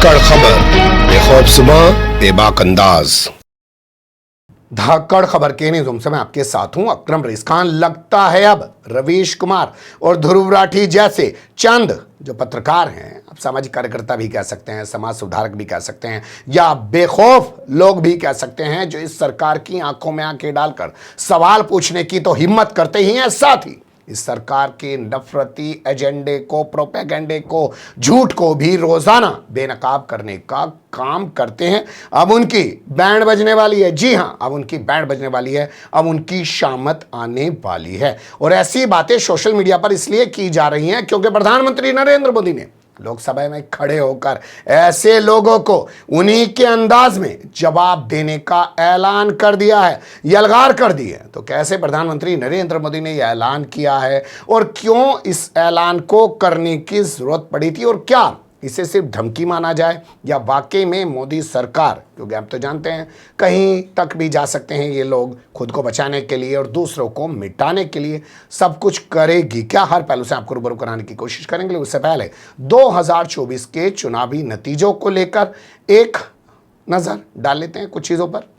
धाकड़ खबर, बेखौफ सुबह बेबाक अंदाज। धाकड़ खबर के न्यूज़ से मैं आपके साथ हूं अकरम रईस खान। लगता है अब रवीश कुमार और ध्रुव राठी जैसे चंद जो पत्रकार हैं, अब सामाजिक कार्यकर्ता भी कह सकते हैं, समाज सुधारक भी कह सकते हैं, या बेखौफ लोग भी कह सकते हैं, जो इस सरकार की आंखों में आंखें डालकर सवाल पूछने की तो हिम्मत करते ही हैं, साथ ही इस सरकार के नफरती एजेंडे को, प्रोपेगेंडे को, झूठ को भी रोजाना बेनकाब करने का काम करते हैं। अब उनकी बैंड बजने वाली है। जी हां, अब उनकी बैंड बजने वाली है, अब उनकी शामत आने वाली है। और ऐसी बातें सोशल मीडिया पर इसलिए की जा रही हैं क्योंकि प्रधानमंत्री नरेंद्र मोदी ने लोकसभा में खड़े होकर ऐसे लोगों को उन्हीं के अंदाज में जवाब देने का ऐलान कर दिया है, यलगार कर दी है। तो कैसे प्रधानमंत्री नरेंद्र मोदी ने यह ऐलान किया है और क्यों इस ऐलान को करने की जरूरत पड़ी थी, और क्या इसे सिर्फ धमकी माना जाए या वाकई में मोदी सरकार, क्योंकि आप तो जानते हैं कहीं तक भी जा सकते हैं ये लोग खुद को बचाने के लिए और दूसरों को मिटाने के लिए, सब कुछ करेगी क्या? हर पहलू से आपको रूबरू कराने की कोशिश करेंगे। उससे पहले 2024 के चुनावी नतीजों को लेकर एक नजर डाल लेते हैं कुछ चीजों पर।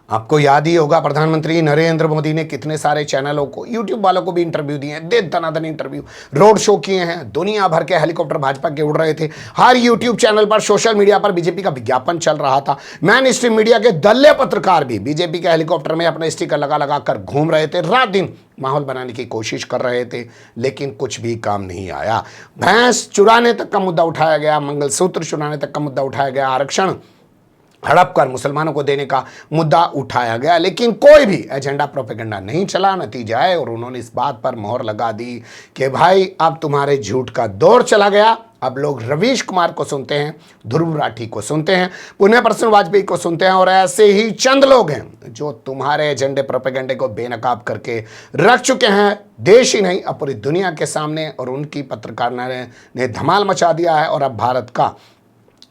आपको याद ही होगा प्रधानमंत्री नरेंद्र मोदी ने कितने सारे चैनलों को, यूट्यूब वालों को भी इंटरव्यू दिए हैं, दनादन इंटरव्यू, रोड शो किए हैं, दुनिया भर के हेलीकॉप्टर भाजपा के उड़ रहे थे। हर यूट्यूब चैनल पर, सोशल मीडिया पर बीजेपी का विज्ञापन चल रहा था। मैन स्ट्रीम मीडिया के दल्ले पत्रकार भी बीजेपी के हेलीकॉप्टर में अपने स्टिकर लगा लगा कर घूम रहे थे, रात दिन माहौल बनाने की कोशिश कर रहे थे, लेकिन कुछ भी काम नहीं आया। भैंस चुराने तक का मुद्दा उठाया गया, मंगलसूत्र चुराने तक का मुद्दा उठाया गया, आरक्षण हड़प कर मुसलमानों को देने का मुद्दा उठाया गया, लेकिन कोई भी एजेंडा प्रोपेगेंडा नहीं चला। नतीजा है, और उन्होंने इस बात पर मोहर लगा दी कि भाई अब तुम्हारे झूठ का दौर चला गया। अब लोग रवीश कुमार को सुनते हैं, ध्रुव राठी को सुनते हैं, पुण्य प्रसन्न वाजपेयी को सुनते हैं, और ऐसे ही चंद लोग हैं जो तुम्हारे एजेंडे प्रोपेगेंडे को बेनकाब करके रख चुके हैं, देश ही नहीं अब पूरी दुनिया के सामने। और उनकी पत्रकार ने धमाल मचा दिया है, और अब भारत का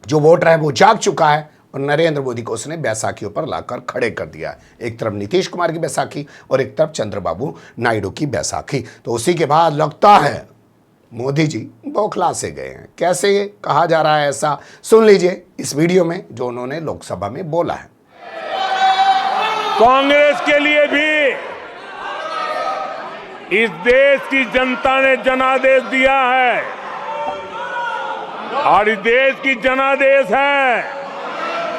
जो वोटर है वो जाग चुका है, और नरेंद्र मोदी को उसने बैसाखियों पर लाकर खड़े कर दिया है। एक तरफ नीतीश कुमार की बैसाखी और एक तरफ चंद्रबाबू नायडू की बैसाखी। तो उसी के बाद लगता है मोदी जी बौखला से गए हैं। कैसे कहा जा रहा है ऐसा, सुन लीजिए इस वीडियो में जो उन्होंने लोकसभा में बोला है। कांग्रेस के लिए भी इस देश की जनता ने जनादेश दिया है, और इस देश की जनादेश है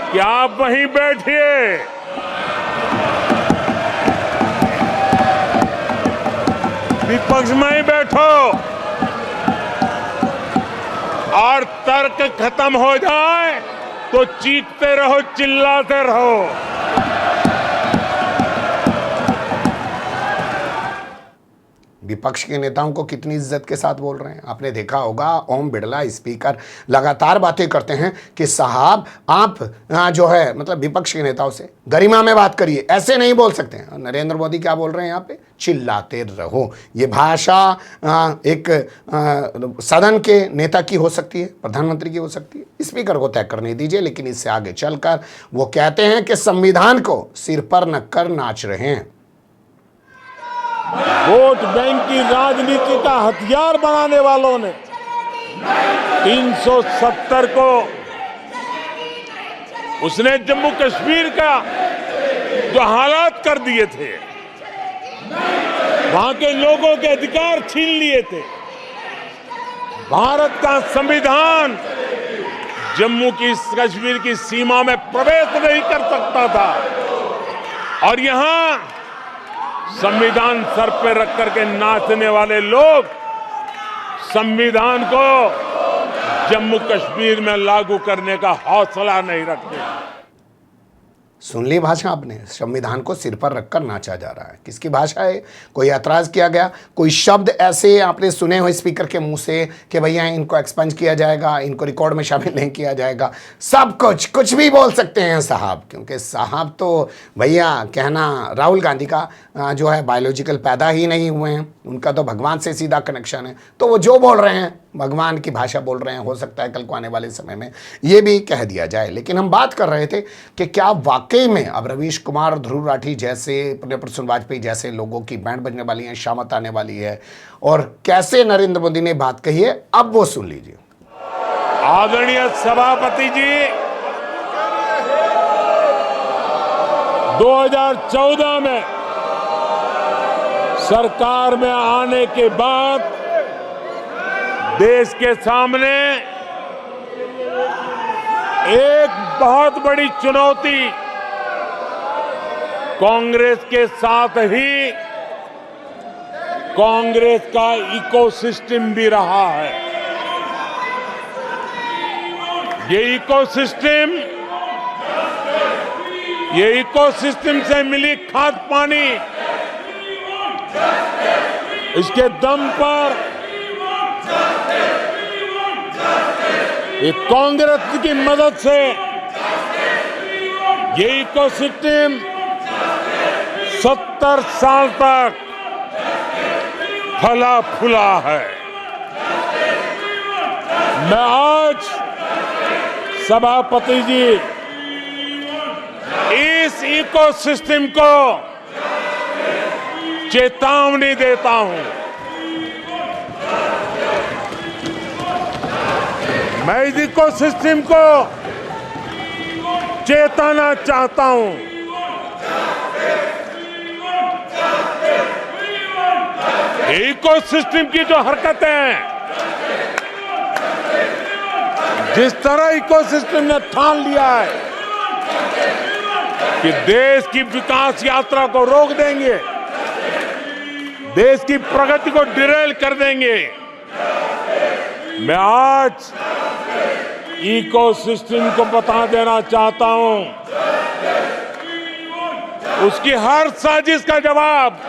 कि आप वहीं बैठिए, विपक्ष में ही बैठो, और तर्क खत्म हो जाए तो चीखते रहो, चिल्लाते रहो। विपक्ष के नेताओं को कितनी इज्जत के साथ बोल रहे हैं। आपने देखा होगा ओम बिरला स्पीकर लगातार बातें करते हैं कि साहब आप जो है मतलब विपक्ष के नेताओं से गरिमा में बात करिए, ऐसे नहीं बोल सकते हैं। और नरेंद्र मोदी क्या बोल रहे हैं यहाँ पे, चिल्लाते रहो। ये भाषा एक सदन के नेता की हो सकती है, प्रधानमंत्री की हो सकती है, स्पीकर को तय करने दीजिए। लेकिन इससे आगे चलकर वो कहते हैं कि संविधान को सिर पर रखकर नाच रहे हैं। वोट बैंक की राजनीति का हथियार बनाने वालों ने 370 को उसने जम्मू कश्मीर का जो हालात कर दिए थे, वहां के लोगों के अधिकार छीन लिए थे। भारत का संविधान जम्मू की कश्मीर की सीमा में प्रवेश नहीं कर सकता था, और यहां संविधान सर पे रख करके नाचने वाले लोग संविधान को जम्मू कश्मीर में लागू करने का हौसला नहीं रखते। सुन ली भाषा आपने, संविधान को सिर पर रखकर नाचा जा रहा है। किसकी भाषा है? कोई ऐतराज किया गया? कोई शब्द ऐसे आपने सुने हो स्पीकर के मुंह से कि भैया इनको एक्सपंज किया जाएगा, इनको रिकॉर्ड में शामिल नहीं किया जाएगा? सब कुछ भी बोल सकते हैं साहब, क्योंकि साहब तो भैया कहना राहुल गांधी का जो है बायोलॉजिकल पैदा ही नहीं हुए हैं, उनका तो भगवान से सीधा कनेक्शन है। तो वो जो बोल रहे हैं भगवान की भाषा बोल रहे हैं, हो सकता है कल को आने वाले समय में ये भी कह दिया जाए। लेकिन हम बात कर रहे थे कि क्या वाकई में अब रवीश कुमार, ध्रुव राठी जैसे, प्रणब प्रसून वाजपेयी जैसे लोगों की बैंड बजने वाली है, शामत आने वाली है, और कैसे नरेंद्र मोदी ने बात कही है, अब वो सुन लीजिए। आदरणीय सभापति जी, 2014 में सरकार में आने के बाद देश के सामने एक बहुत बड़ी चुनौती कांग्रेस के साथ ही कांग्रेस का इकोसिस्टम भी रहा है। ये इकोसिस्टम से मिली खाद पानी, इसके दम पर एक कांग्रेस की मदद से ये इकोसिस्टम 70 साल तक फला फूला है। मैं आज सभापति जी इस इकोसिस्टम को चेतावनी देता हूं। मैं इस इकोसिस्टम को चेताना चाहता हूं। इकोसिस्टम की जो हरकतें हैं, जिस तरह इकोसिस्टम ने ठान लिया है कि देश की विकास यात्रा को रोक देंगे, देश की प्रगति को डिरेल कर देंगे, मैं आज इकोसिस्टम को बता देना चाहता हूं, उसकी हर साजिश का जवाब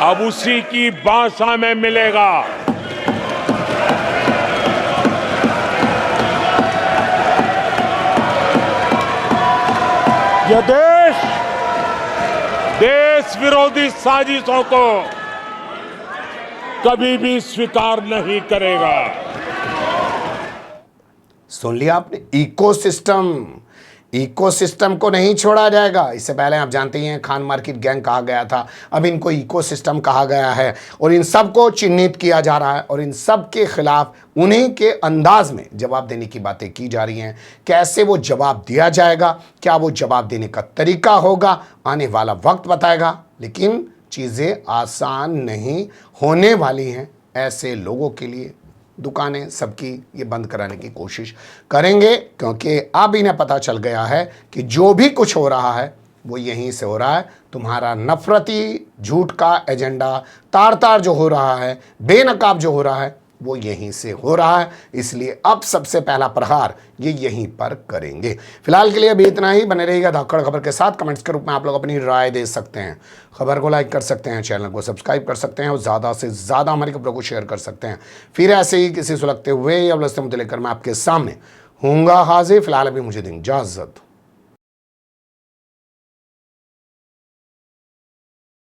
अब उसी की भाषा में मिलेगा। यह देश विरोधी साजिशों को कभी भी स्वीकार नहीं करेगा। सुन लिया आपने, इकोसिस्टम को नहीं छोड़ा जाएगा। इससे पहले आप जानते ही हैं खान मार्केट गैंग कहा गया था, अब इनको इकोसिस्टम कहा गया है और इन सब को चिन्हित किया जा रहा है और इन सब के खिलाफ उन्हीं के अंदाज में जवाब देने की बातें की जा रही हैं। कैसे वो जवाब दिया जाएगा, क्या वो जवाब देने का तरीका होगा, आने वाला वक्त बताएगा। लेकिन चीज़ें आसान नहीं होने वाली हैं। ऐसे लोगों के लिए दुकानें सबकी ये बंद कराने की कोशिश करेंगे, क्योंकि अब इन्हें पता चल गया है कि जो भी कुछ हो रहा है वो यहीं से हो रहा है। तुम्हारा नफरती झूठ का एजेंडा तार तार जो हो रहा है, बेनकाब जो हो रहा है, वो यहीं से हो रहा है। इसलिए अब सबसे पहला प्रहार ये यहीं पर करेंगे। फिलहाल के लिए अभी इतना ही। बने रहिएगा धाकड़ खबर के साथ। कमेंट्स के रूप में आप लोग अपनी राय दे सकते हैं, खबर को लाइक कर सकते हैं, चैनल को सब्सक्राइब कर सकते हैं और ज़्यादा से ज़्यादा हमारी खबरों को शेयर कर सकते हैं। फिर ऐसे ही किसी सुलगते हुए या उलझते मुद्दे लेकर मैं आपके सामने हूँगा हाजिर। फिलहाल अभी मुझे दें इजाज़त।